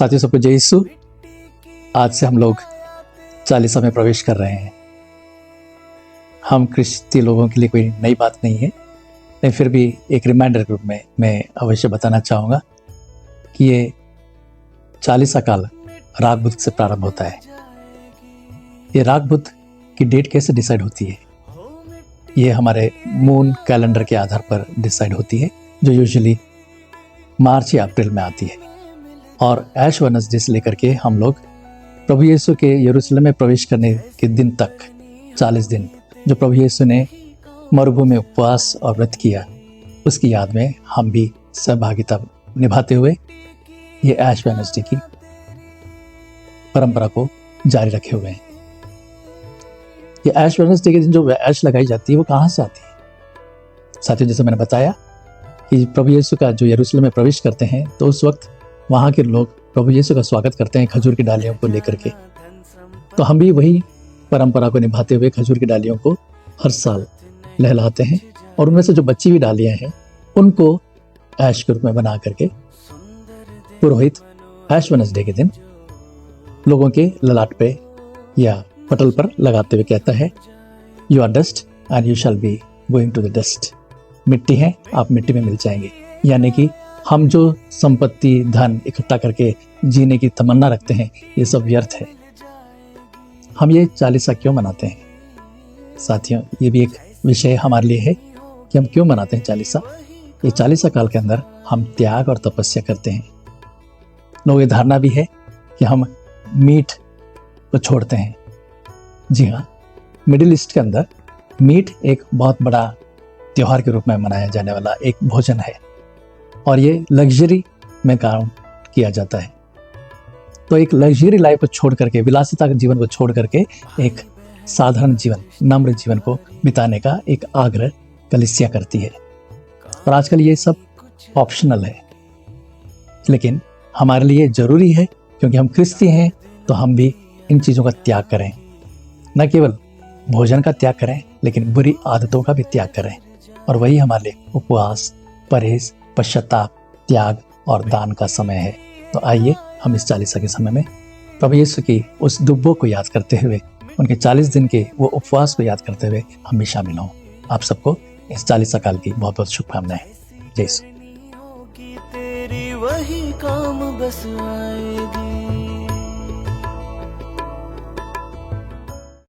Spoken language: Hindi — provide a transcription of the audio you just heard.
साथियों, सबको जय यीशु। आज से हम लोग चालीसा में प्रवेश कर रहे हैं। हम क्रिश्चियन लोगों के लिए कोई नई बात नहीं है, लेकिन फिर भी एक रिमाइंडर के रूप में मैं अवश्य बताना चाहूँगा कि ये चालीसा काल राग बुध से प्रारंभ होता है। ये राग बुध की डेट कैसे डिसाइड होती है? ये हमारे मून कैलेंडर के आधार पर डिसाइड होती है, जो यूजुअली मार्च या अप्रैल में आती है। और ऐश वेडनेसडे से लेकर के हम लोग प्रभु यीशु के यरूशलेम में प्रवेश करने के दिन तक 40 दिन जो प्रभु यीशु ने मरुभूमि में उपवास और व्रत किया, उसकी याद में हम भी सहभागिता निभाते हुए ये ऐश वेडनेसडे की परंपरा को जारी रखे हुए हैं। ये ऐश वेडनेसडे के दिन जो ऐश लगाई जाती है वो कहाँ से आती है? साथियों, जैसे मैंने बताया कि प्रभु यीशु का जो यरूशलेम में प्रवेश करते हैं तो उस वक्त वहाँ के लोग प्रभु यीशु का स्वागत करते हैं खजूर की डालियों को लेकर के। तो हम भी वही परंपरा को निभाते हुए खजूर की डालियों को हर साल लहलाते हैं, और उनमें से जो बची हुई डालियाँ हैं उनको ऐश के रूप में बना करके पुरोहित ऐश वेडनेसडे के दिन लोगों के ललाट पे या पटल पर लगाते हुए कहता है, you are dust and you shall be going to the dust. मिट्टी है, आप मिट्टी में मिल जाएंगे। यानी कि हम जो संपत्ति धन इकट्ठा करके जीने की तमन्ना रखते हैं, ये सब व्यर्थ है। हम ये चालीसा क्यों मनाते हैं? साथियों, ये भी एक विषय हमारे लिए है कि हम क्यों मनाते हैं चालीसा। ये चालीसा काल के अंदर हम त्याग और तपस्या करते हैं। लोगों की धारणा भी है कि हम मीट को छोड़ते हैं। जी हाँ, मिडिल ईस्ट के अंदर मीट एक बहुत बड़ा त्योहार के रूप में मनाया जाने वाला एक भोजन है, और ये लग्जरी में काम किया जाता है। तो एक लग्जरी लाइफ को छोड़ करके, विलासिता के जीवन को छोड़ करके एक साधारण जीवन, नम्र जीवन को बिताने का एक आग्रह कलीसिया करती है। और आजकल ये सब ऑप्शनल है, लेकिन हमारे लिए जरूरी है, क्योंकि हम क्रिस्ती हैं। तो हम भी इन चीज़ों का त्याग करें, न केवल भोजन का त्याग करें, लेकिन बुरी आदतों का भी त्याग करें। और वही हमारे लिए उपवास, परहेज, पश्चाताप, त्याग और दान का समय है। तो आइए हम इस चालीसा के समय में प्रभु यीशु की उस दुब्बों को याद करते हुए, उनके 40 दिन के वो उपवास को याद करते हुए हम भी शामिल हों। आप सबको इस चालीसा काल की बहुत बहुत शुभकामनाएं। जय यीशु। तेरी वही काम बस आएगी।